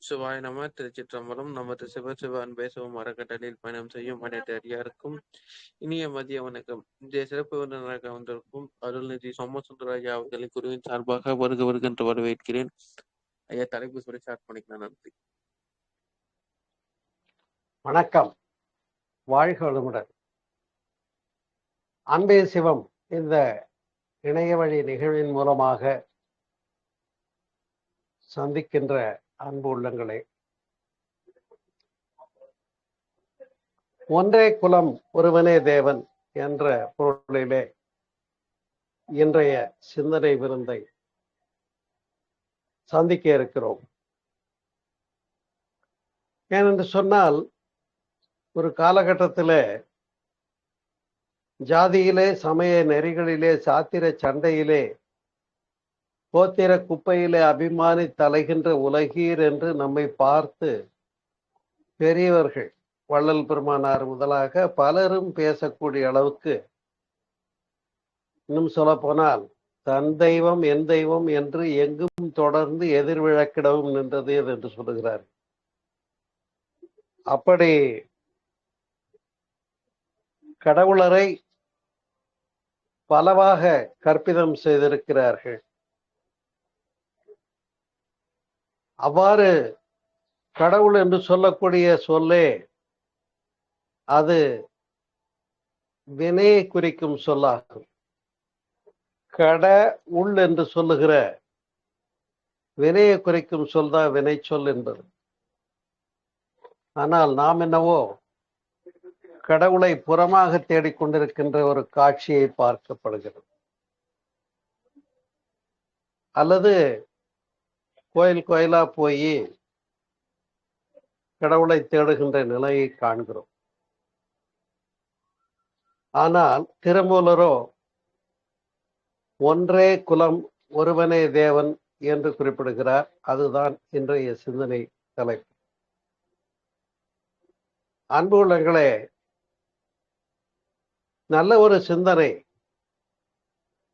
சிவாய நம. திருச்சிற்றம்பலம். நமது சிவசிவ அன்பை சிவம் அறக்கட்டளையில் பயணம் செய்யும் அனைத்து அடியாருக்கும் இனிய மதிய வணக்கம். இன்றைய சிறப்பு விருந்தினராக வந்திருக்கும் அருள்நிதி சோமசுந்தரராஜா அவர்களை குருவின் சார்பாக வருகின்ற வரவேற்கிறேன். ஐயா, தலைப்பு சொல்லி ஸ்டார்ட் பண்ணிக்கலாம். நன்றி. வணக்கம். வாழ்க வளமுடன். அன்பே சிவம் இந்த இணைய வழி நிகழ்வின் மூலமாக சந்திக்கின்ற அன்பு உள்ளங்களே, ஒன்றே குலம் ஒருவனே தேவன் என்ற பொருளிலே இன்றைய சிந்தனை விருந்தை சந்திக்க இருக்கிறோம். ஏனென்று சொன்னால், ஒரு காலகட்டத்தில் ஜாதியிலே, சமய நெறிகளிலே, சாத்திர சண்டையிலே, கோத்திர குப்பையிலே அபிமானி தலைகின்ற உலகீர் என்று நம்மை பார்த்து பெரியவர்கள், வள்ளல் பெருமானார் முதலாக பலரும் பேசக்கூடிய அளவுக்கு, இன்னும் சொல்ல போனால் தன் தெய்வம் என் தெய்வம் என்று எங்கும் தொடர்ந்து எதிர்விழக்கிடவும் நின்றது என்று சொல்லுகிறார். அப்படி கடவுளரை பலவாக கற்பிதம் செய்திருக்கிறார்கள். அவ்வாறு கடவுள் என்று சொல்லக்கூடிய சொல்லே அது வினையை குறிக்கும் சொல்லாகும். கட உள் என்று சொல்லுகிற வினையை குறிக்கும் சொல் தான் வினை சொல் என்பது. ஆனால் நாம் என்னவோ கடவுளை புறமாக தேடிக்கொண்டிருக்கின்ற ஒரு காட்சியை பார்க்கப்படுகிறது. அல்லது கோயில் கோயிலா போய் கடவுளை தேடுகின்ற நிலையை காண்கிறோம். ஆனால் திருமூலரோ ஒன்றே குலம் ஒருவனே தேவன் என்று குறிப்பிடுகிறார். அதுதான் இன்றைய சிந்தனை தலைப்பு. அன்பு உள்ளங்களே, நல்ல ஒரு சிந்தனை.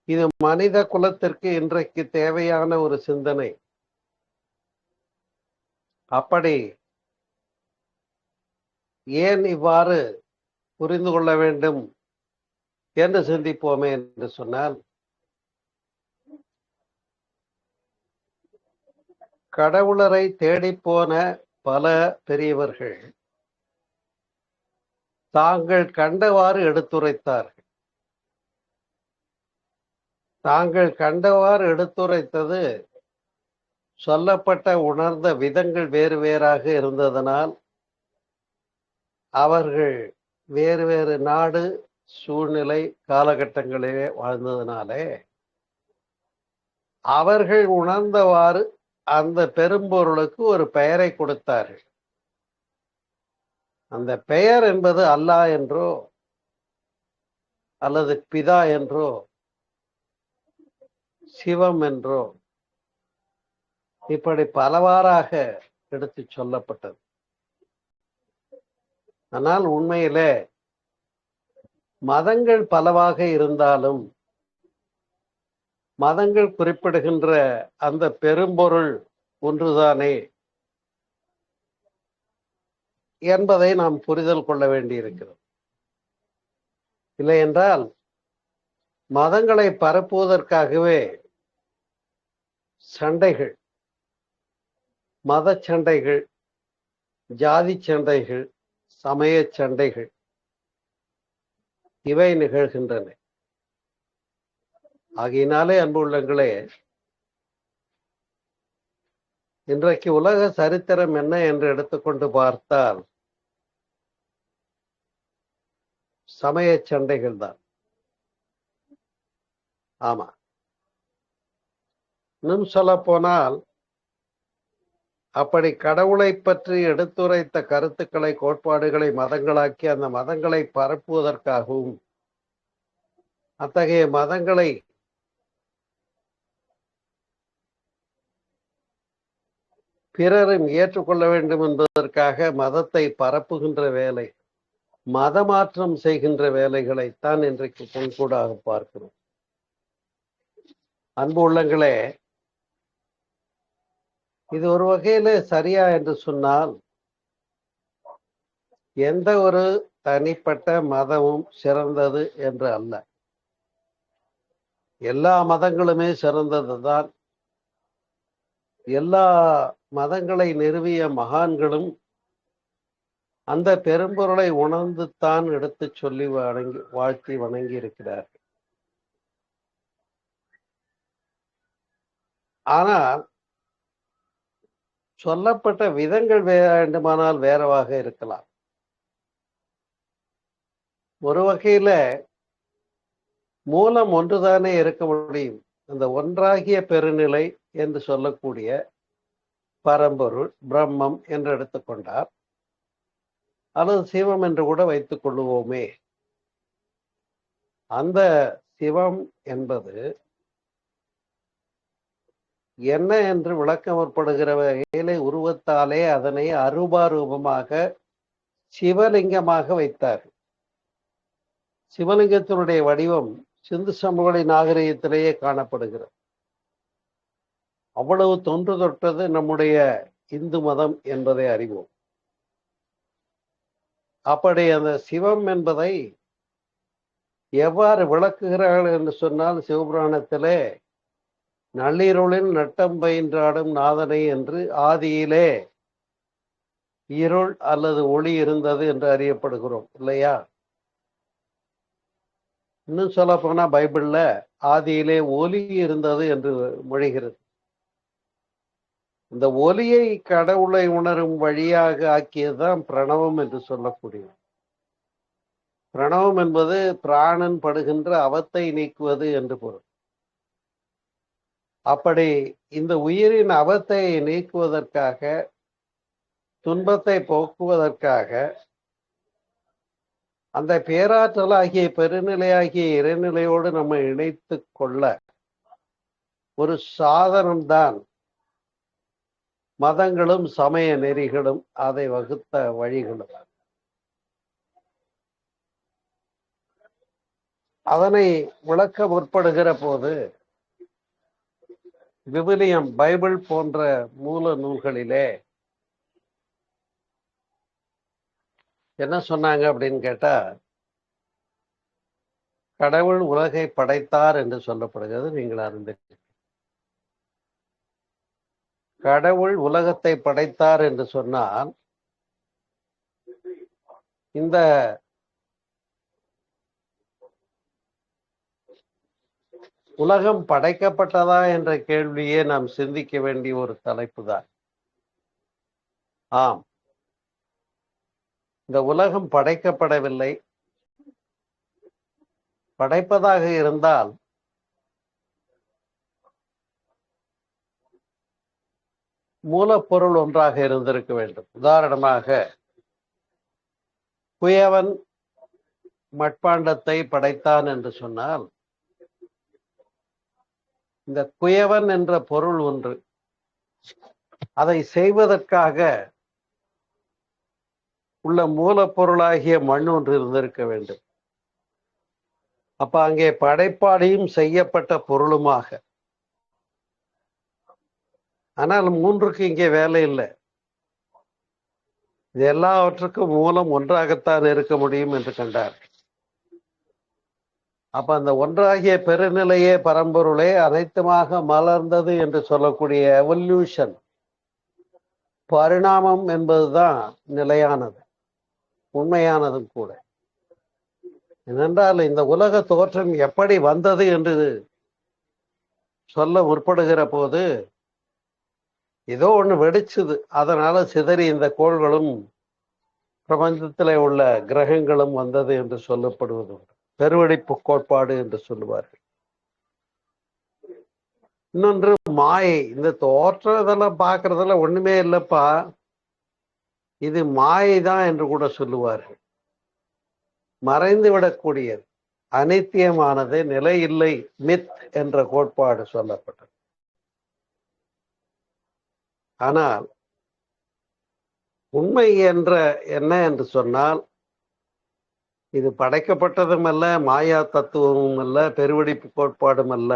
இது மனித குலத்திற்கு இன்றைக்கு தேவையான ஒரு சிந்தனை. அப்படி ஏன் இவ்வாறு புரிந்து கொள்ள வேண்டும் என்று சிந்திப்போமே என்று சொன்னால், கடவுளரை தேடிப்போன பல பெரியவர்கள் தாங்கள் கண்டவாறு எடுத்துரைத்தார்கள். தாங்கள் கண்டவாறு எடுத்துரைத்தது சொல்லப்பட்ட உணர்ந்த விதங்கள் வேறு வேறாக இருந்ததனால், அவர்கள் வேறு வேறு நாடு, சூழ்நிலை, காலகட்டங்களிலே வாழ்ந்ததனாலே அவர்கள் உணர்ந்தவாறு அந்த பெரும்பொருளுக்கு ஒரு பெயரை கொடுத்தார்கள். அந்த பெயர் என்பது அல்லாஹ் என்றோ அல்லது பிதா என்றோ சிவம் என்றோ இப்படி பலவாறாக எடுத்து சொல்லப்பட்டது. ஆனால் உண்மையிலே மதங்கள் பலவாக இருந்தாலும் மதங்கள் குறிப்பிடுகின்ற அந்த பெரும்பொருள் ஒன்றுதானே என்பதை நாம் புரிதல் கொள்ள வேண்டியிருக்கிறது. இல்லை என்றால் மதங்களை பரப்புவதற்காகவே சண்டைகள், மத சண்டைகள், ஜாதி சண்டைகள், சமய சண்டைகள் இவை நிகழ்கின்றன. ஆகையினாலே அன்பு உள்ளங்களே, இன்றைக்கு உலக சரித்திரம் என்ன என்று எடுத்துக்கொண்டு பார்த்தால் சமய சண்டைகள் தான். ஆமா, இன்னும் சொல்ல போனால் அப்படி கடவுளை பற்றி எடுத்துரைத்த கருத்துக்களை, கோட்பாடுகளை மதங்களாக்கி அந்த மதங்களை பரப்புவதற்காகவும் அத்தகைய மதங்களை பிறரும் ஏற்றுக்கொள்ள வேண்டும் என்பதற்காக மதத்தை பரப்புகின்ற வேலை, மதமாற்றம் செய்கின்ற வேலைகளைத்தான் இன்றைக்கு கண்கூடாக பார்க்கிறோம். அன்பு உள்ளங்களே, இது ஒரு வகையில சரியா என்று சொன்னால், எந்த ஒரு தனிப்பட்ட மதமும் சிறந்தது என்று அல்ல. எல்லா மதங்களுமே சிறந்ததுதான். எல்லா மதங்களை நிறுவிய மகான்களும் அந்த பெரும்பொருளை உணர்ந்துத்தான் எடுத்துச் சொல்லி வாழ்த்தி வணங்கி இருக்கிறார். ஆனால் சொல்லப்பட்ட விதங்கள் வேண்டுமானால் வேறவாக இருக்கலாம். ஒரு வகையில மூலம் ஒன்றுதானே இருக்க முடியும். அந்த ஒன்றாகிய பெருநிலை என்று சொல்லக்கூடிய பரம்பொருள் பிரம்மம் என்று எடுத்துக்கொண்டார், அல்லது சிவம் என்று கூட வைத்துக் கொள்ளுவோமே. அந்த சிவம் என்பது என்ன என்று விளக்க முற்படுகிற வகையிலே உருவத்தாலே அதனை அரூபாரூபமாக சிவலிங்கமாக வைத்தார். சிவலிங்கத்தினுடைய வடிவம் சிந்து சமவெளி நாகரிகத்திலேயே காணப்படுகிறது. அவ்வளவு தொன்று தொட்டது நம்முடைய இந்து மதம் என்பதை அறிவோம். அப்படி அந்த சிவம் என்பதை எவ்வாறு விளக்குகிறார்கள் என்று சொன்னால், சிவபுராணத்திலே நள்ளிருளில் நட்டம் பயின்றாடும் நாதனை என்று ஆதியிலே இருள் அல்லது ஒளி இருந்தது என்று அறியப்படுகிறோம் இல்லையா? இன்னும் சொல்ல போனா பைபிள்ல ஆதியிலே ஒலி இருந்தது என்று மொழிகிறது. இந்த ஒலியை கடவுளை உணரும் வழியாக ஆக்கியதுதான் பிரணவம் என்று சொல்லக்கூடிய. பிரணவம் என்பது பிராணன் படுகின்ற அவத்தை நீக்குவது என்று பொருள். அப்படி இந்த உயிரின் அவத்தை நீக்குவதற்காக, துன்பத்தை போக்குவதற்காக அந்த பேராற்றலாகிய பெருநிலையாகிய இறைநிலையோடு நம்ம இணைத்து கொள்ள ஒரு சாதனம்தான் மதங்களும் சமய நெறிகளும் அதை வகுத்த வழிகளும். அதனை விளக்க முற்படுகிற போது விவிலியம், பைபிள் போன்ற மூல நூல்களிலே என்ன சொன்னாங்க அப்படின்னு கேட்டா, கடவுள் உலகை படைத்தார் என்று சொல்லப்படுகிறது. நீங்கள் அறிந்தீர்கள். கடவுள் உலகத்தை படைத்தார் என்று சொன்னால், இந்த உலகம் படைக்கப்பட்டதா என்ற கேள்வியே நாம் சிந்திக்க வேண்டிய ஒரு தலைப்பு தான். ஆம், இந்த உலகம் படைக்கப்படவில்லை. படைப்பதாக இருந்தால் மூலப்பொருள் ஒன்றாக இருந்திருக்க வேண்டும். உதாரணமாக, குயவன் மட்பாண்டத்தை படைத்தான் என்று சொன்னால், இந்த குயவன் என்ற பொருள் ஒன்று, அதை செய்வதற்காக உள்ள மூலப்பொருளாகிய மண் ஒன்று இருந்திருக்க வேண்டும். அப்ப அங்கே படைப்பாடியும் செய்யப்பட்ட பொருளுமாக. ஆனால் மூன்றுக்கு இங்கே வேலை இல்லை. இது எல்லாவற்றுக்கும் மூலம் ஒன்றாகத்தான் இருக்க முடியும் என்று கண்டார். அப்ப அந்த ஒன்றாகிய பெருநிலையே பரம்பொருளே அனைத்துமாக மலர்ந்தது என்று சொல்லக்கூடிய எவல்யூஷன், பரிணாமம் என்பதுதான் நிலையானது, உண்மையானதும் கூட. ஏனென்றால் இந்த உலக தோற்றம் எப்படி வந்தது என்று சொல்ல முற்படுகிற போது, ஏதோ ஒண்ணு வெடிச்சுது, அதனால சிதறி இந்த கோள்களும் பிரபஞ்சத்திலே உள்ள கிரகங்களும் வந்தது என்று சொல்லப்படுவது பெருவெடிப்பு கோட்பாடு என்று சொல்லுவார்கள். இன்னொன்று மாயை. இந்த தோற்றதெல்லாம் பார்க்கறதுல ஒண்ணுமே இல்லப்பா, இது மாயை தான் என்று கூட சொல்லுவார்கள். மறைந்து விடக்கூடியது, அனித்தியமானது, நிலை இல்லை, மித் என்ற கோட்பாடு சொல்லப்பட்டது. ஆனால் உண்மை என்ற என்ன என்று சொன்னால், இது படைக்கப்பட்டதும் அல்ல, மாயா தத்துவமும் அல்ல, பெருவெடிப்பு கோட்பாடும் அல்ல.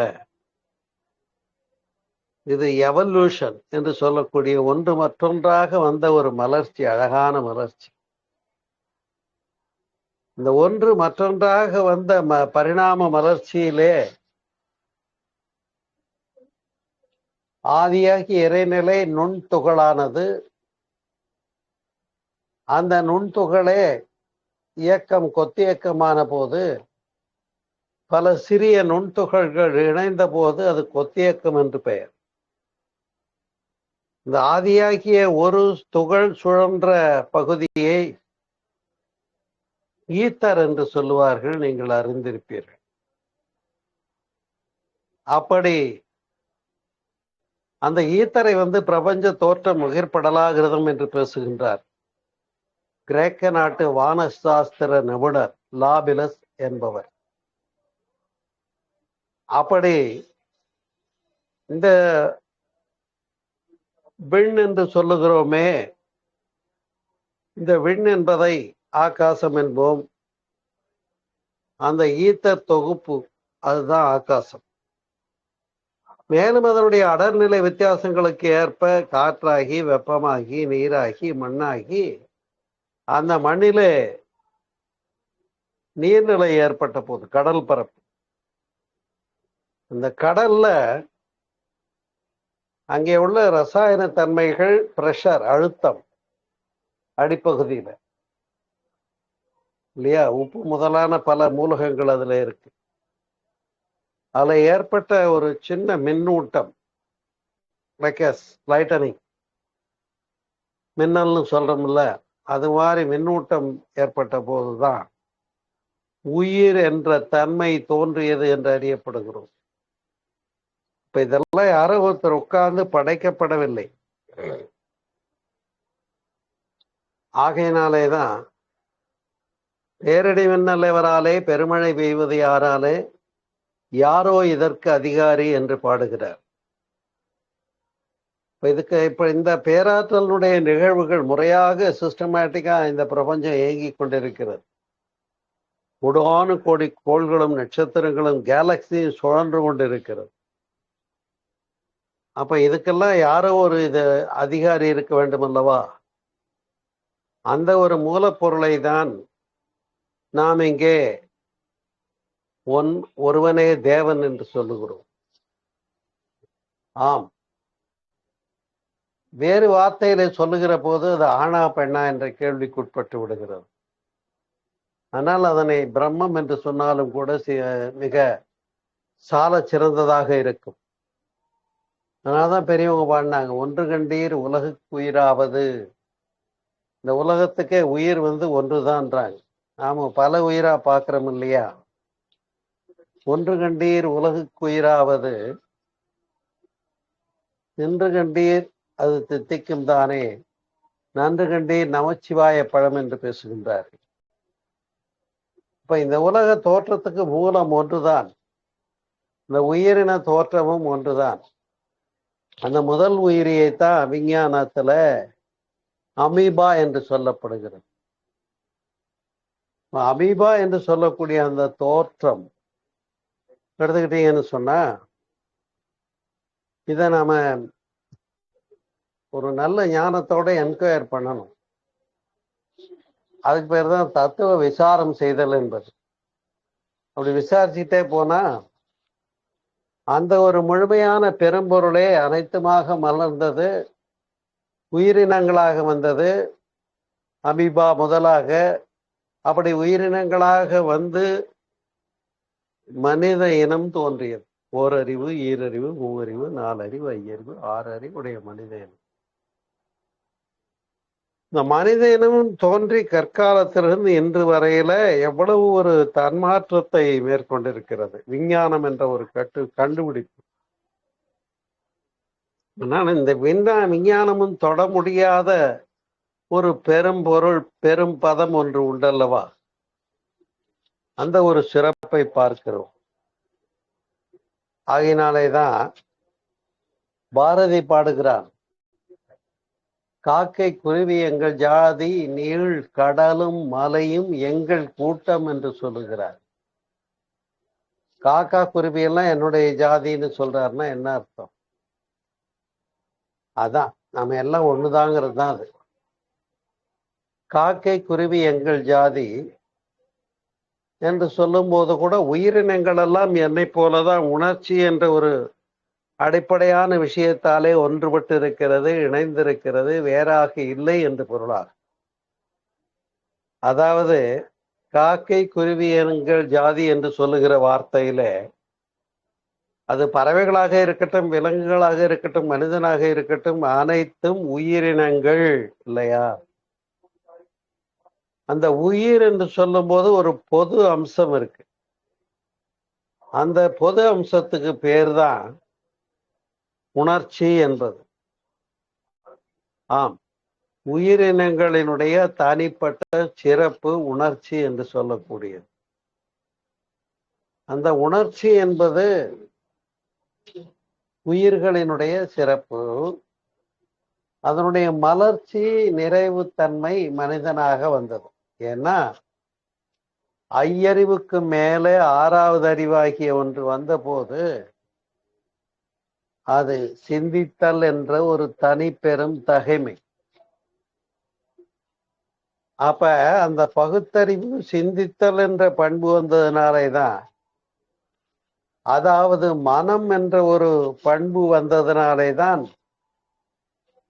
இது எவல்யூஷன் என்று சொல்லக்கூடிய ஒன்று மற்றொன்றாக வந்த ஒரு மலர்ச்சி, அழகான மலர்ச்சி. இந்த ஒன்று மற்றொன்றாக வந்த பரிணாம மலர்ச்சியிலே ஆதியாகி இறைநிலை நுண்துகளானது. அந்த நுண்துகளே இயக்கம் கொத்தியக்கமான போது பல சிறிய நுண்துகள்கள் இணைந்த போது அது கொத்தியக்கம் என்று பெயர். இந்த ஆதியாகிய ஒரு துகள் சுழன்ற பகுதியை ஈத்தர் என்று சொல்லுவார்கள், நீங்கள் அறிந்திருப்பீர்கள். அப்படி அந்த ஈத்தரை பிரபஞ்ச தோற்றம் உயிர்படலாகிருதம் என்று பேசுகின்றார் கிரேக்க நாட்டு வானசாஸ்திர நிபுணர் லாபிலஸ் என்பவர். அப்படி இந்த விண் என்று சொல்லுகிறோமே, இந்த விண் என்பதை ஆகாசம் என்போம். அந்த ஈத்தர் தொகுப்பு அதுதான் ஆகாசம். மேலும் அதனுடைய அடர்நிலை வித்தியாசங்களுக்கு ஏற்ப காற்றாகி, வெப்பமாகி, நீராகி, மண்ணாகி, அந்த மண்ணிலே நீர்நிலை ஏற்பட்ட போது கடல் பரப்பு, இந்த கடல்ல அங்கே உள்ள ரசாயன தன்மைகள், பிரஷர், அழுத்தம் அடிப்பகுதியில இல்லையா, உப்பு முதலான பல மூலகங்கள் அதுல இருக்கு. அதுல ஏற்பட்ட ஒரு சின்ன மின்னூட்டம், லைட்டனிங், மின்னல்னு சொல்றோம்ல, அது மாதிரி மின்னூட்டம் ஏற்பட்ட போதுதான் உயிர் என்ற தன்மை தோன்றியது என்று அறியப்படுகிறோம். இப்ப இதெல்லாம் யாரோ ஒருத்தர் உட்கார்ந்து படைக்கப்படவில்லை. ஆகையினாலேதான் பேரடி மின்னலைவராலே பெருமழை பெய்வது யாராலே, யாரோ இதற்கு அதிகாரி என்று பாடுகிறார். இப்ப இந்த பேராற்றலுடைய நிகழ்வுகள் முறையாக சிஸ்டமேட்டிக்கா இந்த பிரபஞ்சம் இயங்கி கொண்டிருக்கிறது. கோடானு கோடி கோள்களும் நட்சத்திரங்களும் கேலக்சியும் சுழன்று கொண்டிருக்கிறது. அப்ப இதுக்கெல்லாம் யாரோ ஒரு இது அதிகாரி இருக்க வேண்டும் அல்லவா? அந்த ஒரு மூலப்பொருளை தான் நாம் இங்கே ஒருவனே தேவன் என்று சொல்லுகிறோம். ஆம், வேறு வார்த்தையில சொல்லுகிற போது அது ஆணா பெண்ணா என்ற கேள்விக்குட்பட்டு விடுகிறது. ஆனால் அதனை பிரம்மம் என்று சொன்னாலும் கூட மிக சால சிறந்ததாக இருக்கும். அதனால்தான் பெரியவங்க பாடினாங்க, ஒன்று கண்டீர் உலகுக்கு உயிராவது. இந்த உலகத்துக்கே உயிர் ஒன்றுதான்றாங்க. நாம பல உயிரா பார்க்கிறோம் இல்லையா? ஒன்று கண்டீர் உலகுக்கு உயிராவது, நின்று கண்டீர் அது தித்திக்கும் தானே, நன்று கண்டீர் நமச்சிவாய பழம் என்று பேசுகின்றார். இப்ப இந்த உலக தோற்றத்துக்கு மூலம் ஒன்றுதான், இந்த உயிரின தோற்றமும் ஒன்றுதான். அந்த முதல் உயிரியைத்தான் விஞ்ஞானத்துல அமீபா என்று சொல்லப்படுகிறது. அமீபா என்று சொல்லக்கூடிய அந்த தோற்றம் எடுத்துக்கிட்டீங்கன்னு சொன்னா, இதை நாம ஒரு நல்ல ஞானத்தோட என்கொயர் பண்ணணும். அதுக்கு பேர் தான் தத்துவ விசாரம் செய்தல் என்பது. அப்படி விசாரிச்சுட்டே போனா அந்த ஒரு முழுமையான பெரும்பொருளே அனைத்துமாக மலர்ந்தது, உயிரினங்களாக வந்தது, அமீபா முதலாக. அப்படி உயிரினங்களாக மனித இனம் தோன்றியது. ஓரறிவு, ஈரறிவு, மூவறிவு, நாலறிவு, ஐயறிவு, ஆறு அறிவுடைய மனித இனம். இந்த மனித இனமும் தோன்றி கற்காலத்திலிருந்து இன்று வரையில எவ்வளவு ஒரு தன்மாற்றத்தை மேற்கொண்டிருக்கிறது விஞ்ஞானம் என்ற ஒரு கண்டுபிடிப்பு. ஆனால் இந்த விஞ்ஞானமும் தொட முடியாத ஒரு பெரும் பொருள், பெரும் பதம் ஒன்று உண்டல்லவா, அந்த ஒரு சிறப்பை பார்க்கிறோம். ஆகையினாலேதான் பாரதி பாடுகிறான், காக்கை குருவி எங்கள் ஜாதி, நீள் கடலும் மலையும் எங்கள் கூட்டம் என்று சொல்லுகிறார். காக்கா குருவி எல்லாம் என்னுடைய ஜாதின்னு சொல்றாருன்னா என்ன அர்த்தம்? அதான் நம்ம எல்லாம் ஒண்ணுதாங்கிறது தான் அது. காக்கை குருவி எங்கள் ஜாதி என்று சொல்லும் போது கூட உயிரினங்கள் எல்லாம் என்னை போலதான் உணர்ச்சி என்ற ஒரு அடிப்படையான விஷயத்தாலே ஒன்றுபட்டு இருக்கிறது, இணைந்திருக்கிறது, வேறாக இல்லை என்று பொருளாகும். அதாவது காக்கை குருவி எங்கள் ஜாதி என்று சொல்லுகிற வார்த்தையில அது பறவைகளாக இருக்கட்டும், விலங்குகளாக இருக்கட்டும், மனிதனாக இருக்கட்டும், அனைத்தும் உயிரினங்கள் இல்லையா? அந்த உயிர் என்று சொல்லும் போது ஒரு பொது அம்சம் இருக்கு. அந்த பொது அம்சத்துக்கு பேர் தான் உணர்ச்சி என்பது. ஆம், உயிரினங்களினுடைய தனிப்பட்ட சிறப்பு உணர்ச்சி என்று சொல்லக்கூடியது. அந்த உணர்ச்சி என்பது உயிர்களினுடைய சிறப்பு. அதனுடைய மலர்ச்சி, நிறைவு தன்மை மனிதனாக வந்தது. ஏன்னா ஐயறிவுக்கு மேலே ஆறாவது அறிவாகிய ஒன்று வந்தபோது அது சிந்தித்தல் என்ற ஒரு தனி பெரும் தகைமை. அப்ப அந்த பகுத்தறிவு சிந்தித்தல் என்ற பண்பு வந்ததுனாலே தான், அதாவது மனம் என்ற ஒரு பண்பு வந்ததுனாலே தான்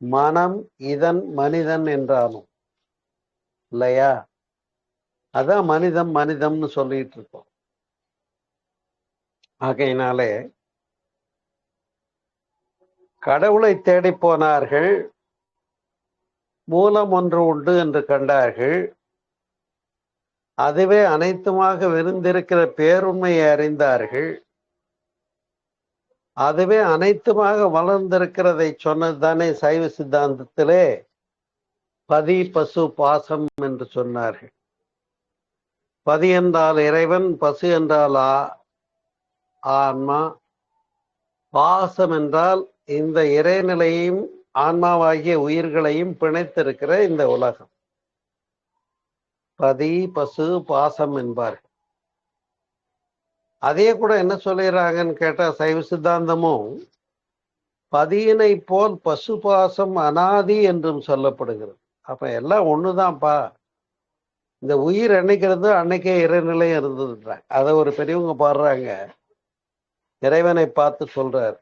மனம் இதன் மனிதன் என்றாலும் இல்லையா? அதான் மனிதம் மனிதம்னு சொல்லிட்டு இருக்கோம். ஆகையினாலே கடவுளை தேடி போனார்கள், மூலம் ஒன்று உண்டு என்று கண்டார்கள். அதுவே அனைத்துமாக விருந்திருக்கிற பேருண்மையை அறிந்தார்கள். அதுவே அனைத்துமாக வளர்ந்திருக்கிறதை சொன்னது தானே சைவ சித்தாந்தத்திலே பதி பசு பாசம் என்று சொன்னார்கள். பதி என்றால் இறைவன், பசு என்றால் ஆன்மா, பாசம் என்றால் இந்த இறைநிலையையும் ஆன்மாவாகிய உயிர்களையும் பிணைத்திருக்கிற இந்த உலகம். பதி பசு பாசம் என்பார்கள். அதே கூட என்ன சொல்லிடுறாங்கன்னு கேட்டா சைவ சித்தாந்தமும் பதியினை போல் பசு பாசம் அனாதி என்றும் சொல்லப்படுகிறது. அப்ப எல்லாம் ஒண்ணுதான்ப்பா. இந்த உயிர் என்னைக்கிறது அன்னைக்கே இறைநிலை இருந்ததுன்றாங்க. அதை ஒரு பெரியவங்க பாடுறாங்க. இறைவனை பார்த்து சொல்றார்,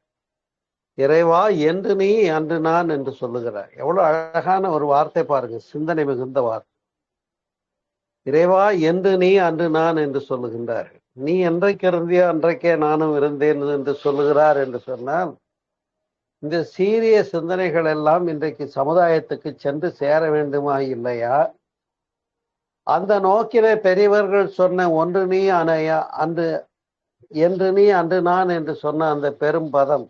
இறைவா என்று நீ அன்று நான் என்று சொல்லுகிறார். எவ்வளவு அழகான ஒரு வார்த்தை பாருங்க, சிந்தனை மிகுந்த வார்த்தை. இறைவா என்று நீ அன்று நான் என்று சொல்லுகின்றார்கள். நீ என்றைக்கு இருந்தியோ அன்றைக்கே நானும் இருந்தேன் என்று சொல்லுகிறார் என்று சொன்னால், இந்த சீரிய சிந்தனைகள் எல்லாம் இன்றைக்கு சமுதாயத்துக்கு சென்று சேர வேண்டுமா இல்லையா? அந்த நோக்கிலே பெரியவர்கள் சொன்ன ஒன்று நீ அணையா அன்று என்று நீ அன்று நான் என்று சொன்ன அந்த பெரும் பதம்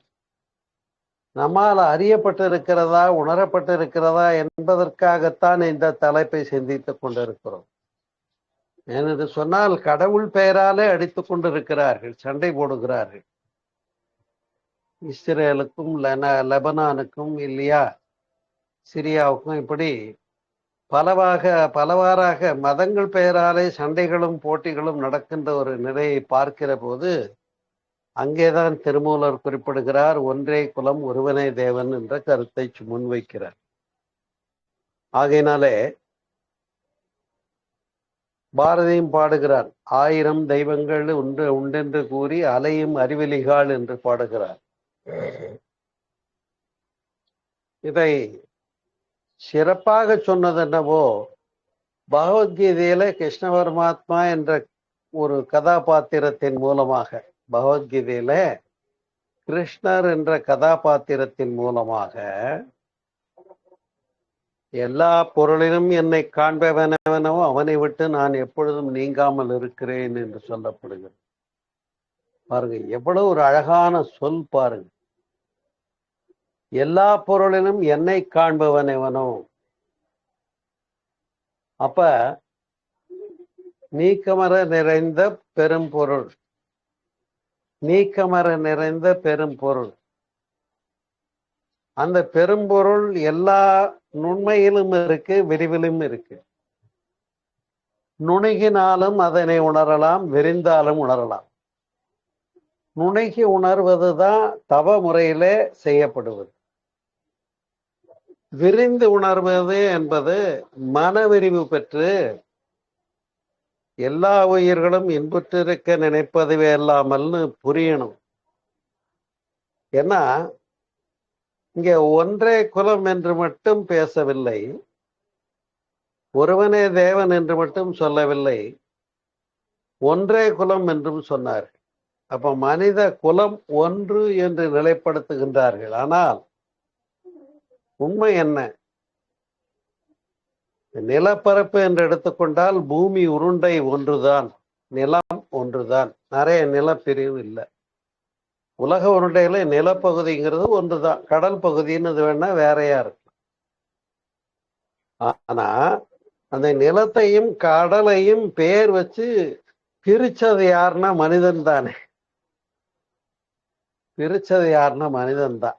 நம்மால் அறியப்பட்டிருக்கிறதா, உணரப்பட்டிருக்கிறதா என்பதற்காகத்தான் இந்த தலைப்பை சிந்தித்துக் கொண்டிருக்கிறோம். ஏனென்று சொன்னால் கடவுள் பெயராலே அடித்துக் கொண்டிருக்கிறார்கள், சண்டை போடுகிறார்கள். இஸ்ரேலுக்கும் லெபனானுக்கும் இல்லையா, சிரியாவுக்கும், இப்படி பலவாறாக மதங்கள் பெயராலே சண்டைகளும் போட்டிகளும் நடக்கின்ற ஒரு நிலையை பார்க்கிற போது அங்கேதான் திருமூலர் குறிப்பிடுகிறார், ஒன்றே குலம் ஒருவனே தேவன் என்ற கருத்தை முன்வைக்கிறார். ஆகையினாலே பாரதியும் பாடுகிறார், ஆயிரம் தெய்வங்கள் உண்டென்று கூறி அலையும் அறிவெளிகாள் என்று பாடுகிறார். இதை சிறப்பாக சொன்னது என்னவோ, பகவத்கீதையில கிருஷ்ண பரமாத்மா என்ற ஒரு கதாபாத்திரத்தின் மூலமாக, பகவத்கீதையில கிருஷ்ணர் என்ற கதாபாத்திரத்தின் மூலமாக எல்லா பொருளிலும் என்னை காண்பவனவனோ அவனை விட்டு நான் எப்பொழுதும் நீங்காமல் இருக்கிறேன் என்று சொல்லப்படுகிறது. பாருங்க, எவ்வளவு ஒரு அழகான சொல் பாருங்க. எல்லா பொருளிலும் என்னை காண்பவனவனோ. அப்ப நீக்கமர நிறைந்த பெரும் பொருள், நீக்கமர நிறைந்த பெரும் பொருள். அந்த பெரும்பொருள் எல்லா நுண்மையிலும் இருக்கு, விரிவிலும் இருக்கு. நுணுகினாலும் அதனை உணரலாம், விரிந்தாலும் உணரலாம். நுணுகி உணர்வதுதான் தவ முறையிலே செய்யப்படுவது. விரிந்து உணர்வது என்பது மனவிரிவு பெற்று எல்லா உயிர்களும் இன்புற்றிருக்க நினைப்பதுவே அல்லாமல்னு புரியணும். ஏன்னா இங்க ஒன்றே குலம் என்று மட்டும் பேசவில்லை, ஒருவனே தேவன் என்று மட்டும் சொல்லவில்லை, ஒன்றே குலம் என்றும் சொன்னார். அப்ப மனித குலம் ஒன்று என்று நிலைப்படுத்துகின்றார்கள். ஆனால் உண்மை என்ன? நிலப்பரப்பு என்று எடுத்துக்கொண்டால் பூமி உருண்டை ஒன்றுதான், நிலம் ஒன்றுதான், நிறைய நிலப்பிரிவு இல்லை. உலக உருண்டையில நிலப்பகுதிங்கிறது ஒன்றுதான், கடல் பகுதின்னு வேணா வேறையா இருக்கு. ஆனா அந்த நிலத்தையும் கடலையும் பேர் வச்சு பிரிச்சது யாருன்னா மனிதன் தானே. பிரிச்சது யாருன்னா மனிதன் தான்.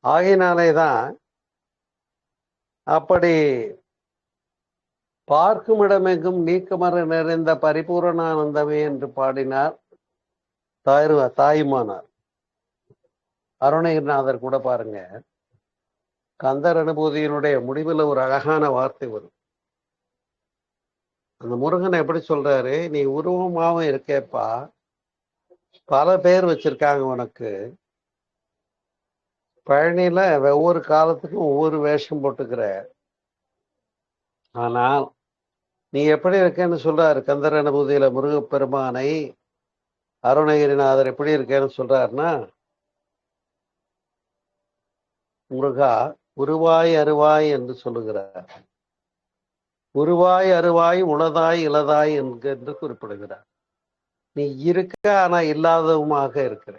ஆகினாலேதான் அப்படி பார்க்கும் இடமெங்கும் நீக்கமர நிறைந்த பரிபூரணானந்தமே என்று பாடினார் தாயுமானார். அருணகிரிநாதர் கூட பாருங்க, கந்தர் அனுபூதியினுடைய முடிவில் ஒரு அழகான வார்த்தை வரும். அந்த முருகனை எப்படி சொல்றாரு, நீ உருவமாவும் இருக்கேப்பா, பல பேர் வச்சிருக்காங்க உனக்கு, பழனியில ஒவ்வொரு காலத்துக்கும் ஒவ்வொரு வேஷம் போட்டுக்கிற, ஆனால் நீ எப்படி இருக்கேன்னு சொல்றாரு கந்தர் அனுபூதியில முருகப்பெருமானை அருணகிரிநாதர் எப்படி இருக்கேன்னு சொல்றாருன்னா, முருகா உருவாய் அருவாய் என்று சொல்லுகிறார். உருவாய் அருவாய் உளதாய் இளதாய் என்று குறிப்பிடுகிறார். நீ இருக்க ஆனா இல்லாதவுமாக இருக்கிற,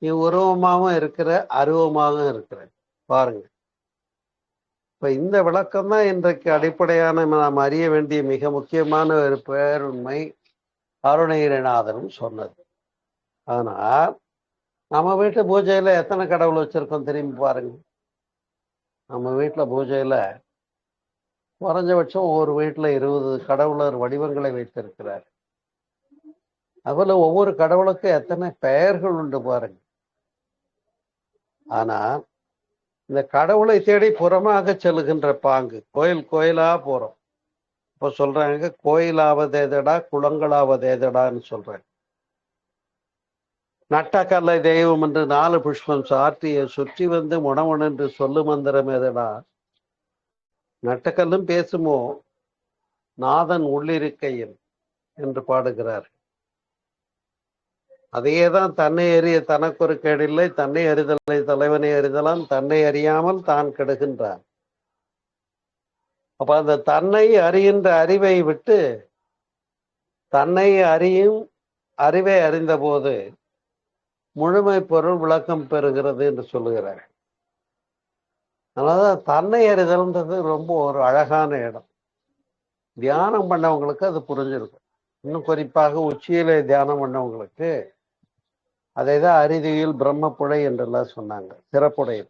நீ உருவமாகவும் இருக்கிற, அருவமாகவும் இருக்கிற. பாருங்க, இப்ப இந்த விளக்கம் தான் இன்றைக்கு அடிப்படையான நாம் அறிய வேண்டிய மிக முக்கியமான ஒரு பேருண்மை அருணகிரிநாதரும் சொன்னது. ஆனால் நம்ம வீட்டு பூஜையில எத்தனை கடவுள் வச்சிருக்கோம் திரும்பி பாருங்க. நம்ம வீட்டுல பூஜையில குறைஞ்சபட்சம் ஒவ்வொரு வீட்டுல 20 கடவுளர் வடிவங்களை வைத்திருக்கிறார். அதுபோல ஒவ்வொரு கடவுளுக்கும் எத்தனை பெயர்கள் உண்டு பாருங்க. ஆனா இந்த கடவுளை தேடி புறமாக செல்லுகின்ற பாங்கு, கோயில் கோயிலா போறோம். இப்ப சொல்றாங்க கோயிலாவதேதடா குளங்களாவதேதடான்னு சொல்றாங்க. நட்டக்கல்லை தெய்வம் என்று 4 புஷ்பம் சாற்றிய சுற்றி வந்து முனவன் என்று சொல்லு மந்திரம் எதடா. நட்டக்கல்லும் பேசுமோ நாதன் உள்ளிருக்கையில் என்று பாடுகிறார். அதையேதான் தன்னை அறிய தனக்கொரு கேடில்லை, தன்னை அறிதலை தலைவனை அறிதலாம், தன்னை அறியாமல் தான் கெடுகின்றான். அப்ப அந்த தன்னை அறிகின்ற அறிவை விட்டு தன்னை அறியும் அறிவை அறிந்த போது முழுமை பொருள் விளக்கம் பெறுகிறது என்று சொல்லுகிறார். அதனால தன்னை அறிதல்ன்றது ரொம்ப ஒரு அழகான இடம். தியானம் பண்ணவங்களுக்கு அது புரிஞ்சிருக்கும். இன்னும் குறிப்பாக உச்சியிலே தியானம் பண்ணவங்களுக்கு அதை தான் அறிதியில் பிரம்மப்புடை என்றெல்லாம் சொன்னாங்க, சிறப்புடையது.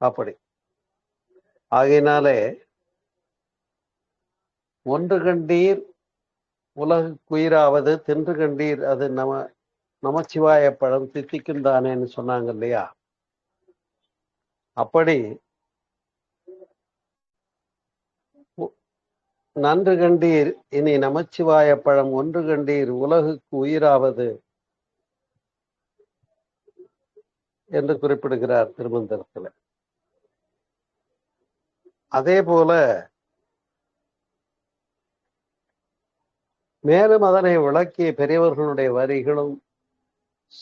அப்படி ஆகையினாலே ஒன்று கண்டீர் உலகுக்குயிராவது தின்று கண்டீர் அது நமச்சிவாய பழம் தித்திக்கும் தானேன்னு சொன்னாங்க இல்லையா. அப்படி நன்று கண்டீர் இனி நமச்சிவாய பழம் ஒன்று கண்டீர் உலகுக்கு உயிராவது என்று குறிப்பிடுகிறார் திருமந்திரத்துல. அதே போல மேலும் அதனை விளக்கிய பெரியவர்களுடைய வரிகளும்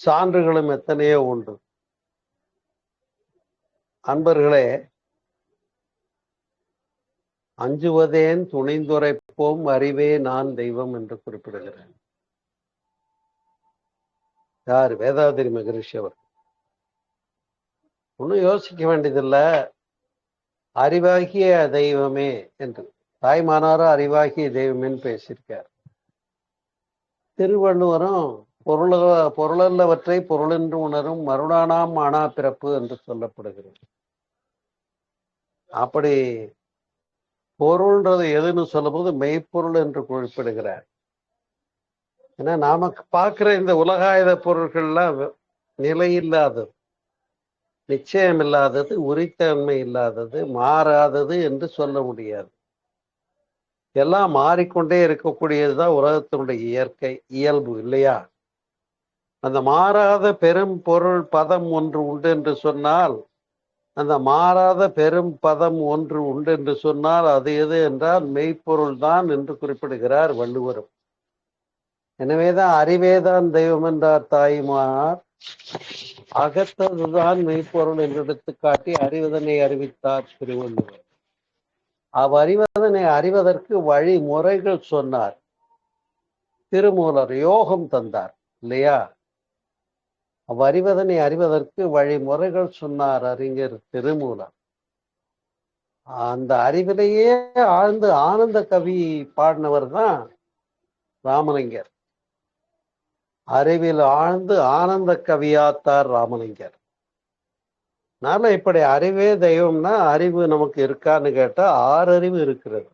சான்றுகளும் எத்தனையோ உண்டு. அன்பர்களே, அஞ்சுவதேன் துணிந்துரைப்போம் அறிவே நான் தெய்வம் என்று குறிப்பிடுகிறேன். யார்? வேதாதிரி மகரிஷி அவர். ஒன்னும் யோசிக்க வேண்டியதில்லை, அறிவாகிய தெய்வமே என்று. தாய்மானாரும் அறிவாகிய தெய்வமேன்னு பேசியிருக்கார். திருவள்ளுவரும் பொருளல்லவற்றை பொருளென்று உணரும் மருளானாம் ஆனா பிறப்பு என்று சொல்லப்படுகிறது. அப்படி பொருள்ன்றது எதுன்னு சொல்லும்போது மெய்ப்பொருள் என்று குறிப்பிடுகிறார். ஏன்னா நாம பார்க்கிற இந்த உலகாயுத பொருட்கள்லாம் நிலையில்லாதது. நிச்சயம் இல்லாதது, உரித்தன்மை இல்லாதது, மாறாதது என்று சொல்ல முடியாது. எல்லாம் மாறிக்கொண்டே இருக்கக்கூடியதுதான் உலகத்தினுடைய இயற்கை இயல்பு இல்லையா? அந்த மாறாத பெரும் பொருள் பதம் ஒன்று உண்டு என்று சொன்னால், அந்த மாறாத பெரும் பதம் ஒன்று உண்டு என்று சொன்னால் அது எது என்றால் மெய்ப்பொருள் தான் என்று குறிப்பிடுகிறார் வள்ளுவரும். எனவேதான் அறிவேதான் தெய்வம் என்றார் தாய்மார், அகத்ததுதான் மெய்ப்பொருள் என்று எடுத்துக்காட்டி அறிவதனை அறிவித்தார் திருவள்ளுவர். அவ்வறிவதனை அறிவதற்கு வழிமுறைகள் சொன்னார். திருமூலர் யோகம் தந்தார் இல்லையா? அவ்வறிவதனை அறிவதற்கு வழிமுறைகள் சொன்னார் அறிஞர் திருமூலர். அந்த அறிவிலேயே ஆழ்ந்து ஆனந்த கவி பாடினவர் தான் ராமலிங்கர். அறிவில் ஆழ்ந்து ஆனந்த கவியாத்தார் ராமலிங்கர். அதனால இப்படி அறிவே தெய்வம்னா அறிவு நமக்கு இருக்கான்னு கேட்டா 6 அறிவு இருக்கிறது.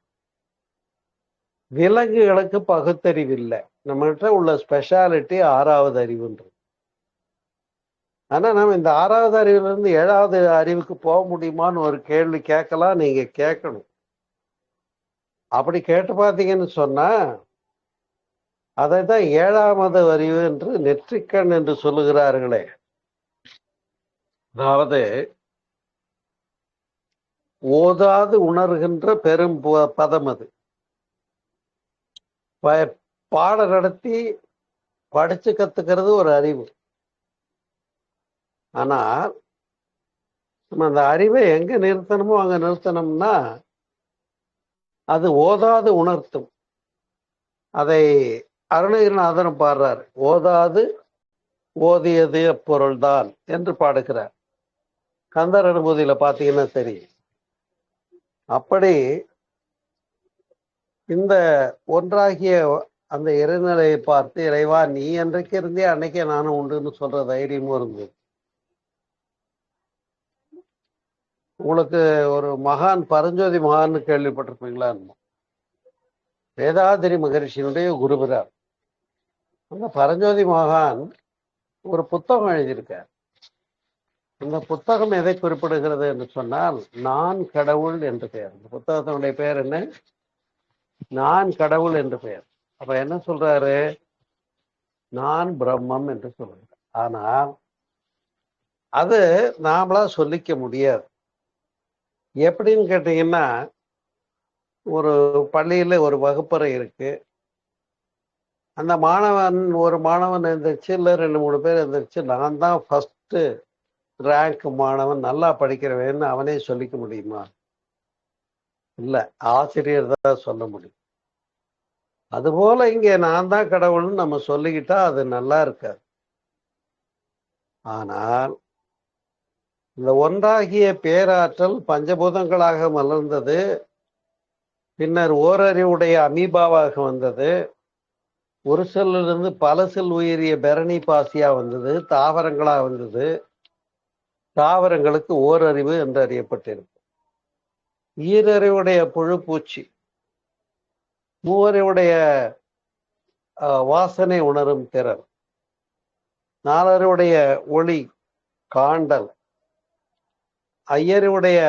விலங்குகளுக்கு பகுத்தறிவு இல்லை. நம்மகிட்ட உள்ள ஸ்பெஷாலிட்டி 6வது அறிவுன்றது. ஆனா நம்ம இந்த 6வது அறிவுல இருந்து 7வது அறிவுக்கு போக முடியுமான்னு ஒரு கேள்வி கேட்கலாம். நீங்க கேட்கணும். அப்படி கேட்டு பார்த்தீங்கன்னு சொன்னா அதைதான் 7வது அறிவு என்று நெற்றிக்கண் என்று சொல்லுகிறார்களே. அதாவது ஓதாது உணர்கின்ற பெரும் பதம் அது. பாடம் நடத்தி படிச்சு கத்துக்கிறது ஒரு அறிவு. ஆனா நம்ம அந்த அறிவை எங்க நிறுத்தணுமோ அங்க நிறுத்தணும்னா அது ஓதாது உணர்த்தும். அதை அருணகிரிநாதரும் பாடுறார். ஓதாது ஓதியது அப்பொருள்தான் என்று பாடுகிறார். கந்தர் அனுபூதியில பாத்தீங்கன்னா தெரியும். அப்படி இந்த ஒன்றாகிய அந்த இறைநிலையை பார்த்து இறைவா நீ என்றைக்கு இருந்தே அன்னைக்கே நானும் உண்டுன்னு சொல்ற தைரியமும் இருந்தது. உங்களுக்கு ஒரு மகான் பரஞ்சோதி மகான்னு கேள்விப்பட்டிருப்பீங்களா? வேதாதிரி மகரிஷியினுடைய குருபுரார். அந்த பரஞ்சோதி மகான் ஒரு புத்தகம் எழுதியிருக்கார். இந்த புத்தகம் எதை குறிப்பிடுகிறது என்று சொன்னால் நான் கடவுள் என்று பெயர். இந்த புத்தகத்தினுடைய பெயர் என்ன? நான் கடவுள் என்று பெயர். அப்ப என்ன சொல்றாரு? நான் பிரம்மம் என்று சொல்றாரு. ஆனால் அது நாமளா சொல்லிக்க முடியாது. எப்படின்னு கேட்டீங்கன்னா, ஒரு பள்ளியில ஒரு வகுப்பறை இருக்கு. அந்த ஒரு மாணவன் எழுந்திரிச்சு இல்லை 2-3 பேர் எழுந்திரிச்சு நான் தான் ஃபர்ஸ்ட் ரேங்க் மாணவன், நல்லா படிக்கிறவன்னு அவனே சொல்லிக்க முடியுமா? இல்லை, ஆசிரியர் தான் சொல்ல முடியும். அதுபோல இங்கே நான் தான் கடவுள்னு நம்ம சொல்லிக்கிட்டா அது நல்லா இருக்காது. ஆனால் இந்த ஒன்றாகிய பேராற்றல் பஞ்சபூதங்களாக மலர்ந்தது. பின்னர் ஓரறிவுடைய அமீபாவாக வந்தது. ஒரு செல்லிலிருந்து பல செல் உயிரிய பெரணி பாசியா வந்தது. தாவரங்களா வந்தது. தாவரங்களுக்கு ஓரறிவு என்று அறியப்பட்டிருக்கு. ஈரறிவுடைய புழு பூச்சி, மூவறிவுடைய வாசனை உணரும் திறன், 4அறிவுடைய ஒளி காண்டல், 5அறிவுடைய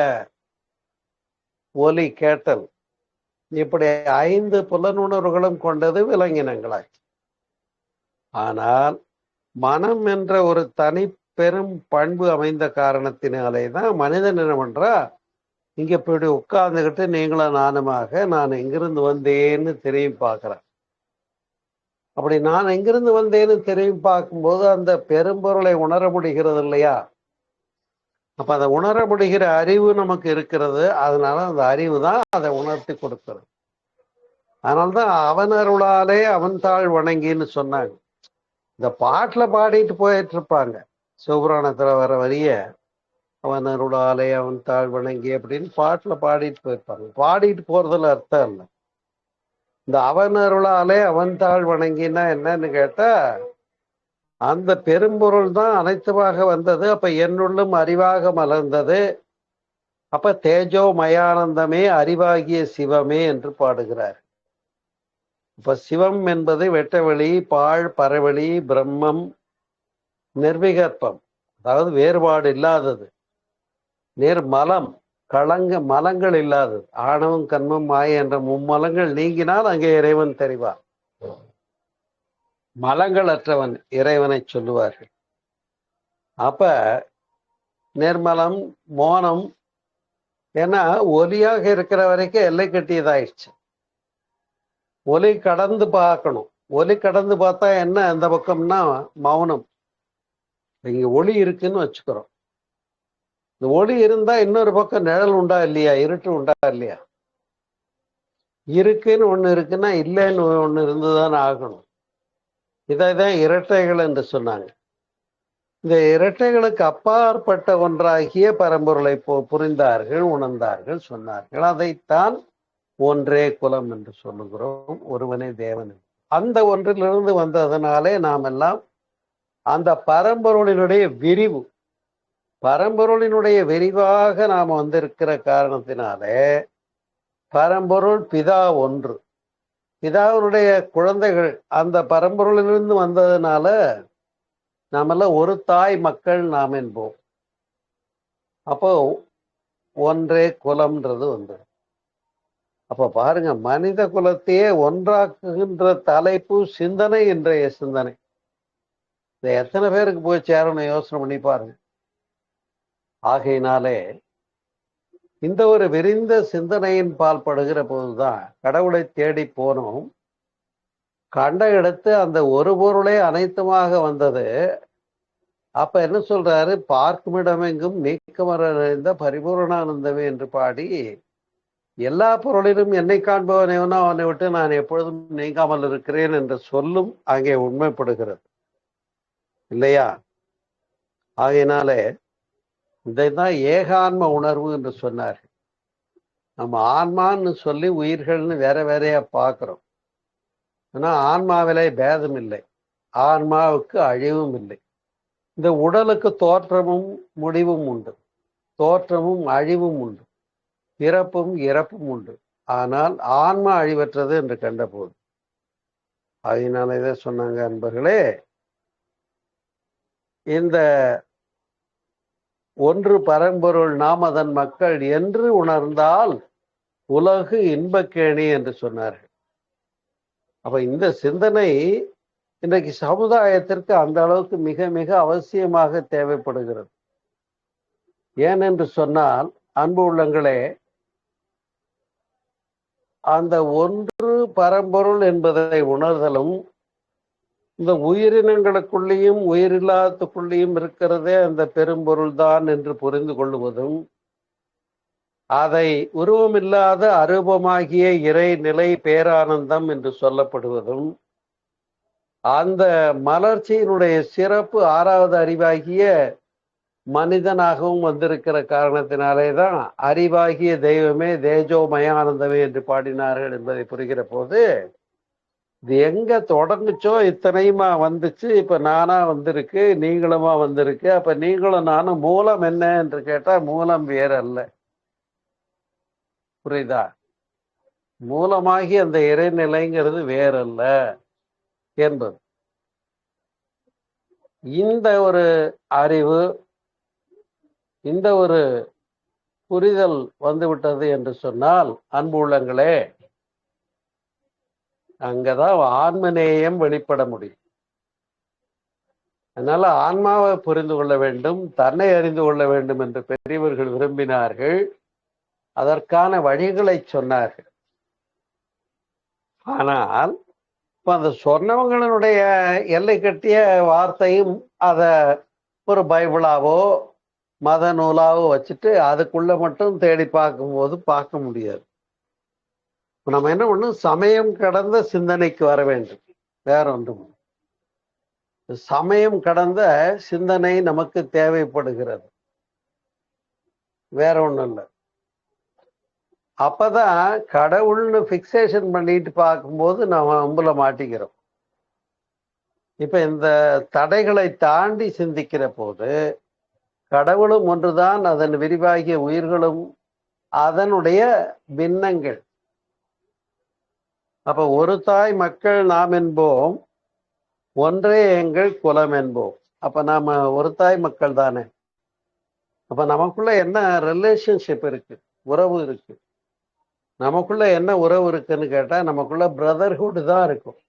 ஒலி கேட்டல், இப்படி 5 புலனுணர்வுகளும் கொண்டது விலங்கினங்களாச்சு. ஆனால் மனம் என்ற ஒரு தனி பெரும் பண்பு அமைந்த காரணத்தினாலே தான் மனிதன் என்ன பண்றா, இங்க இப்படி உட்கார்ந்துகிட்டு நீங்களும் நானுமாக நான் எங்கிருந்து வந்தேன்னு திரும்பி பார்க்கிறேன். அப்படி நான் எங்கிருந்து வந்தேன்னு திரும்பி பார்க்கும்போது அந்த பெரும்பொருளை உணர முடிகிறது இல்லையா? அப்ப அதை உணர முடிகிற அறிவு நமக்கு இருக்கிறது. அதனால அந்த அறிவு தான் அதை உணர்த்தி கொடுக்கிறது. அதனால்தான் அவன் அருளாலே அவன் தாழ் வணங்கின்னு சொன்னாங்க. இந்த பாட்டுல பாடிட்டு போயிட்டு இருப்பாங்க. சிவபுராணத்துல வர வரிய அவன் அருளாலே அவன் தாழ் வணங்கி அப்படின்னு பாட்டுல பாடிட்டு போயிருப்பாங்க. பாடிட்டு போறதுல அர்த்தம் இல்லை. இந்த அவன் அருளாலே அவன் தாழ் வணங்கினா என்னன்னு கேட்டா, அந்த பெரும்பொருள் தான் அனைத்துமாக வந்தது. அப்ப என்னுள்ளும் அறிவாக மலர்ந்தது. அப்ப தேஜோ மயானந்தமே அறிவாகிய சிவமே என்று பாடுகிறார். இப்ப சிவம் என்பது வெட்டவெளி, பாழ், பரவெளி, பிரம்மம், நிர்விகற்பம். அதாவது வேறுபாடு இல்லாதது, நிர்மலம், மலங்கள் இல்லாதது. ஆணவம் கண்மம் மாய என்ற மும்மலங்கள் நீங்கினால் அங்கே இறைவன் தெரிவார். மலங்கள் அற்றவன் இறைவனை சொல்லுவார்கள். அப்ப நிர்மலம், மோனம், ஏன்னா ஒலியாக இருக்கிற வரைக்கும் எல்லை கட்டியதாயிடுச்சு. ஒலி கடந்து பார்க்கணும். ஒலி கடந்து பார்த்தா என்ன அந்த பக்கம்னா மௌனம். இங்க ஒளி இருக்குன்னு வச்சுக்கிறோம். இந்த ஒளி இருந்தா இன்னொரு பக்கம் நிழல் உண்டா இல்லையா, இருட்டு உண்டா இல்லையா? இருக்குன்னு ஒண்ணு இருக்குன்னா இல்லைன்னு ஒண்ணு இருந்துதான் ஆகணும். இதைதான் இரட்டைகள் என்று சொன்னாங்க. இந்த இரட்டைகளுக்கு அப்பாற்பட்ட ஒன்றாகிய பரம்பொருளை புரிந்தார்கள், உணர்ந்தார்கள், சொன்னார்கள். அதைத்தான் ஒன்றே குலம் என்று சொல்லுகிறோம், ஒருவனே தேவன். அந்த ஒன்றிலிருந்து வந்ததனாலே நாம் எல்லாம் அந்த பரம்பொருளினுடைய விரிவு, பரம்பொருளினுடைய விரிவாக நாம் வந்திருக்கிற காரணத்தினாலே பரம்பொருள் பிதா ஒன்று, பிதாவினுடைய குழந்தைகள் அந்த பரம்பொருளிலிருந்து வந்ததுனால நாமெல்லாம் ஒரு தாய் மக்கள் நாம் என்போம். அப்போ ஒன்றே குலம்ன்றது வந்து, அப்ப பாருங்க, மனித குலத்தையே ஒன்றாக்குகின்ற தலைப்பு சிந்தனை, இன்றைய சிந்தனை. இதை எத்தனை பேருக்கு போய் சேரணும் யோசனை பண்ணி பாருங்க. ஆகையினாலே இந்த ஒரு விரிந்த சிந்தனையின் பால் படுகிற போதுதான் கடவுளை தேடி போனோம். கண்ட இடத்து அந்த ஒரு பொருளே அனைத்துமாக வந்தது. அப்ப என்ன சொல்றாரு, பார்க்குமிடமெங்கும் நீக்கமர நிறைந்த பரிபூரணானந்தமே என்று பாடி, எல்லா பொருளிலும் என்னை காண்பவனேவனோ அவனை விட்டு நான் எப்பொழுதும் நீங்காமல் இருக்கிறேன் என்று சொல்லும் அங்கே உண்மைப்படுகிறது இல்லையா? ஆகையினாலே இதைதான் ஏகான்ம உணர்வு என்று சொன்னார். நம்ம ஆன்மான்னு சொல்லி உயிர்கள்னு வேற வேறையா பார்க்கிறோம். ஆனா ஆன்மாவிலே பேதம் இல்லை, ஆன்மாவுக்கு அழிவும் இல்லை. இந்த உடலுக்கு தோற்றமும் முடிவும் உண்டு, தோற்றமும் அழிவும் உண்டு, பிறப்பும் இறப்பும் உண்டு. ஆனால் ஆன்மா அழிவற்றது என்று கண்டபோது, அதனால இதை சொன்னாங்க அன்பர்களே, இந்த ஒன்று பரம்பொருள் நாம் அதன் மக்கள் என்று உணர்ந்தால் உலகு இன்பக்கேணி என்று சொன்னார்கள். அப்ப இந்த சிந்தனை இன்றைக்கு சமுதாயத்திற்கு அந்த அளவுக்கு மிக மிக அவசியமாக தேவைப்படுகிறது. ஏனென்று சொன்னால், அன்பு உள்ளங்களே, அந்த ஒன்று பரம்பொருள் என்பதை உணர்தலும், இந்த உயிரினங்களுக்குள்ளேயும் உயிரில்லாததுக்குள்ளேயும் இருக்கிறதே அந்த பெரும்பொருள் தான் என்று புரிந்து கொள்வதும், அதை உருவமில்லாத அரூபமாகிய இறை நிலை பேரானந்தம் என்று சொல்லப்படுவதும், அந்த மலர்ச்சியினுடைய சிறப்பு ஆறாவது அறிவாகிய மனிதனாகவும் வந்திருக்கிற காரணத்தினாலே தான் அறிவாகிய தெய்வமே தேஜோமயானந்தமே என்று பாடினார்கள் என்பதை புரிகிற போது, இது எங்க தொடங்குச்சோ இத்தனையுமா வந்துச்சு, இப்ப நானா வந்திருக்கு, நீங்களுமா வந்திருக்கு. அப்ப நீங்களும் நானும் மூலம் என்ன என்று கேட்டா மூலம் வேறல்ல. புரியுதா? மூலமாகி அந்த இறைநிலைங்கிறது வேறல்ல என்பது. இந்த ஒரு அறிவு, இந்த ஒரு புரிதல் வந்துவிட்டது என்று சொன்னால், அன்பு உள்ளங்களே, அங்கதான் ஆன்மநேயம் வெளிப்பட முடியும். அதனால ஆன்மாவை புரிந்து கொள்ள வேண்டும், தன்னை அறிந்து கொள்ள வேண்டும் என்று பெரியவர்கள் விரும்பினார்கள். அதற்கான வழிகளை சொன்னார்கள். ஆனால் இப்ப அந்த சொன்னவங்களுடைய எல்லை கட்டிய வார்த்தையும் அத ஒரு பைபிளாவோ மத நூலாவோ வச்சுட்டு அதுக்குள்ள மட்டும் தேடி பார்க்கும்போது பார்க்க முடியாது. நம்ம என்ன பண்ணும், சமயம் கடந்த சிந்தனைக்கு வர வேண்டும். வேற ஒன்றும் சமயம் கடந்த சிந்தனை நமக்கு தேவைப்படுகிறது, வேற ஒண்ணும் இல்லை. அப்பதான் கடவுள்னு பிக்சேஷன் பண்ணிட்டு பார்க்கும்போது நம்ம அம்புல மாட்டிக்கிறோம். இப்ப இந்த தடைகளை தாண்டி சிந்திக்கிற போது கடவுளும் ஒன்றுதான், அதன் விரிவாகிய உயிர்களும் அதனுடைய பின்னங்கள். அப்ப ஒரு தாய் மக்கள் நாம் என்போம், ஒன்றே எங்கள் குலம் என்போம். அப்ப நாம ஒரு தாய் மக்கள் தானே. அப்ப நமக்குள்ள என்ன ரிலேஷன்ஷிப் இருக்கு, உறவு இருக்கு. நமக்குள்ள என்ன உறவு இருக்குன்னு கேட்டா நமக்குள்ள பிரதர்ஹுட் தான் இருக்கும்,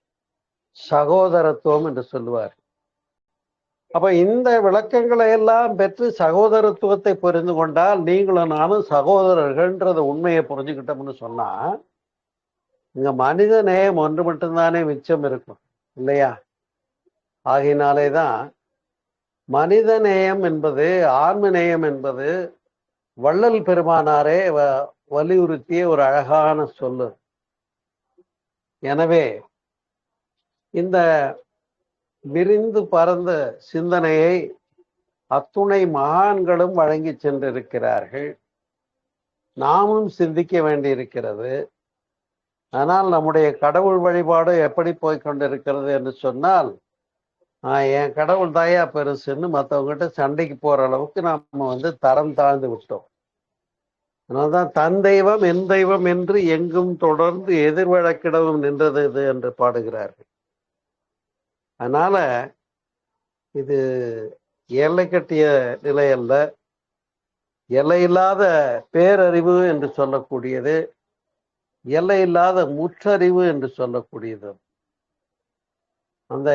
சகோதரத்துவம் என்று சொல்லுவார். அப்ப இந்த விளக்கங்களை எல்லாம் பெற்று சகோதரத்துவத்தை புரிந்து கொண்டால் நீங்களும் நானும் சகோதரர்கள்ன்றத உண்மையை புரிஞ்சுக்கிட்டோம்னு சொன்னா இங்க மனித நேயம் ஒன்று மட்டும்தானே மிச்சம் இருக்கும் இல்லையா? ஆகையினாலேதான் மனித நேயம் என்பது, ஆன்ம நேயம் என்பது வள்ளல் பெருமானாரே வலியுறுத்திய ஒரு அழகான சொல்லு. எனவே இந்த விரிந்து பரந்த சிந்தனையை அத்துணை மகான்களும் வழங்கி சென்றிருக்கிறார்கள். நாமும் சிந்திக்க வேண்டியிருக்கிறது. ஆனால் நம்முடைய கடவுள் வழிபாடு எப்படி போய்கொண்டிருக்கிறது என்று சொன்னால், என் கடவுள் தாயா பெருசுன்னு மற்றவங்ககிட்ட சண்டைக்கு போற அளவுக்கு நாம தரம் தாழ்ந்து விட்டோம். அதனால்தான் தன் தெய்வம் என் தெய்வம் என்று எங்கும் தொடர்ந்து எதிர்வழக்கிடவும் நின்றது இது என்று பாடுகிறார்கள். அதனால இது எல்லை கட்டிய நிலை அல்ல, எல்லையில்லாத பேரறிவு என்று சொல்லக்கூடியது, எல்லையில்லாத முற்றறிவு என்று சொல்லக்கூடியது. அந்த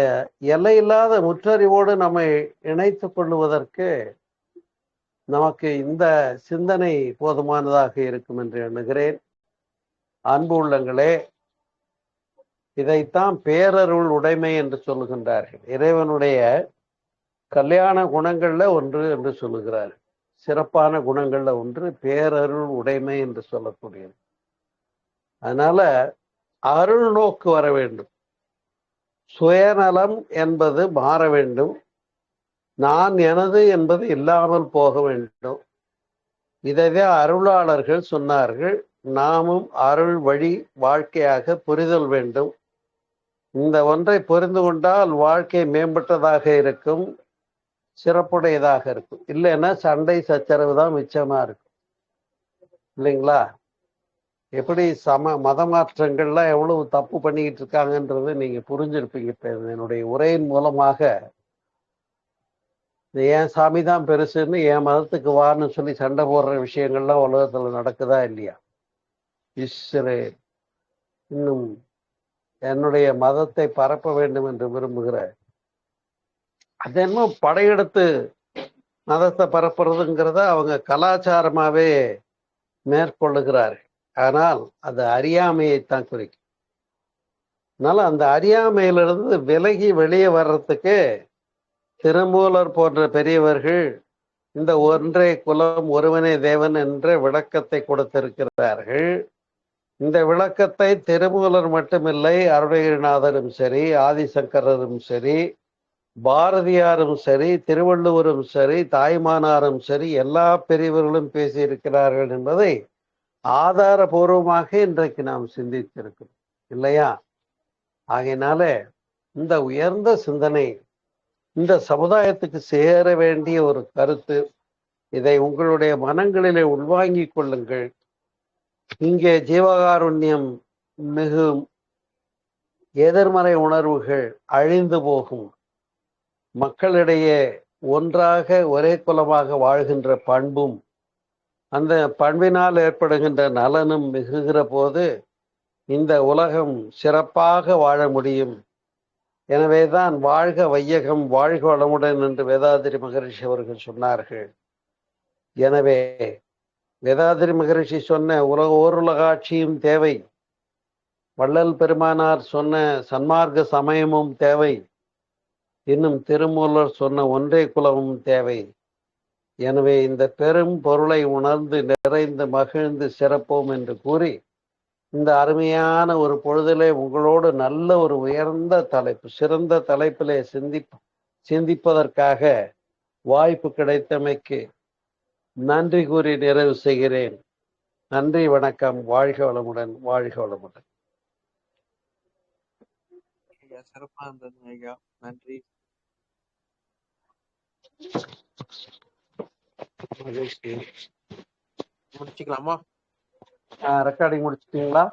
எல்லையில்லாத முற்றறிவோடு நம்மை இணைத்துக் கொள்ளுவதற்கு நமக்கு இந்த சிந்தனை போதுமானதாக இருக்கும் என்று எண்ணுகிறேன். அன்பு உள்ளங்களே, இதைத்தான் பேரருள் உடைமை என்று சொல்லுகின்றார்கள். இறைவனுடைய கல்யாண குணங்கள்ல ஒன்று என்று சொல்லுகிறார். சிறப்பான குணங்கள்ல ஒன்று பேரருள் உடைமை என்று சொல்லக்கூடியது. அதனால அருள் நோக்கு வர வேண்டும், சுயநலம் என்பது மாற வேண்டும், நான் எனது என்பது இல்லாமல் போக வேண்டும். இதைதான் அருளாளர்கள் சொன்னார்கள். நாமும் அருள் வழி வாழ்க்கையாக புரிதல் வேண்டும். இந்த ஒன்றை புரிந்து கொண்டால் வாழ்க்கை மேம்பட்டதாக இருக்கும், சிறப்புடையதாக இருக்கும். இல்லைன்னா சண்டை சச்சரவு தான் மிச்சமா இருக்கும் இல்லைங்களா? எப்படி மத மாற்றங்கள்லாம் எவ்வளவு தப்பு பண்ணிக்கிட்டு இருக்காங்கன்றது நீங்க புரிஞ்சிருப்பீங்க. இப்ப என்னுடைய உரையின் மூலமாக என் சாமி தான் பெருசுன்னு என் மதத்துக்கு வான்னு சொல்லி சண்டை போடுற விஷயங்கள்லாம் உலகத்துல நடக்குதா இல்லையா? இஸ்ரேல் இன்னும் என்னுடைய மதத்தை பரப்ப வேண்டும் என்று விரும்புகிற அது என்ன படையெடுத்து மதத்தை பரப்புறதுங்கிறத அவங்க கலாச்சாரமாவே மேற்கொள்ளுகிறார்கள். ஆனால் அது அறியாமையைத்தான் குறிக்கும். அதனால அந்த அறியாமையிலிருந்து விலகி வெளியே வர்றதுக்கு திருமூலர் போன்ற பெரியவர்கள் இந்த ஒன்றே குலம் ஒருவனே தேவன் என்ற விளக்கத்தை கொடுத்திருக்கிறார்கள். இந்த விளக்கத்தை திருமூலர் மட்டுமில்லை, அருணகிரிநாதரும் சரி, ஆதிசங்கரரும் சரி, பாரதியாரும் சரி, திருவள்ளுவரும் சரி, தாய்மானாரும் சரி, எல்லா பெரியவர்களும் பேசியிருக்கிறார்கள் என்பதை ஆதாரபூர்வமாக இன்றைக்கு நாம் சிந்தித்திருக்கிறோம் இல்லையா? ஆகையினால இந்த உயர்ந்த சிந்தனை இந்த சமுதாயத்துக்கு சேர வேண்டிய ஒரு கருத்து. இதை உங்களுடைய மனங்களிலே உள்வாங்கிக் கொள்ளுங்கள். இங்கே ஜீவகாருண்யம் மிகும், எதிர்மறை உணர்வுகள் அழிந்து போகும், மக்களிடையே ஒன்றாக ஒரே குலமாக வாழ்கின்ற பண்பும் அந்த பண்பினால் ஏற்படுகின்ற நலனும் மிகுகிற போது இந்த உலகம் சிறப்பாக வாழ முடியும். எனவேதான் வாழ்க வையகம் வாழ்க வளமுடன் என்று வேதாதிரி மகரிஷி அவர்கள் சொன்னார்கள். எனவே வேதாதிரி மகரிஷி சொன்ன ஓருலகாட்சியும் தேவை, வள்ளல் பெருமானார் சொன்ன சன்மார்க்க சமயமும் தேவை, இன்னும் திருமூலர் சொன்ன ஒன்றே குலமும் தேவை. எனவே இந்த பெரும் பொருளை உணர்ந்து நிறைந்து மகிழ்ந்து சிறப்போம் என்று கூறி இந்த அருமையான ஒரு பொழுதிலே உங்களோடு நல்ல ஒரு உயர்ந்த தலைப்பு, சிறந்த தலைப்பிலே சிந்திப்பதற்காக வாய்ப்பு கிடைத்தமைக்கு நன்றி கூறி நிறைவு செய்கிறேன். நன்றி, வணக்கம். வாழ்க வளமுடன், வாழ்க வளமுடன். சிறப்பா இருந்தது ஐயா, நன்றி. முடிச்சுக்கலாமா? ரெக்கார்டிங் முடிச்சிட்டீங்களா?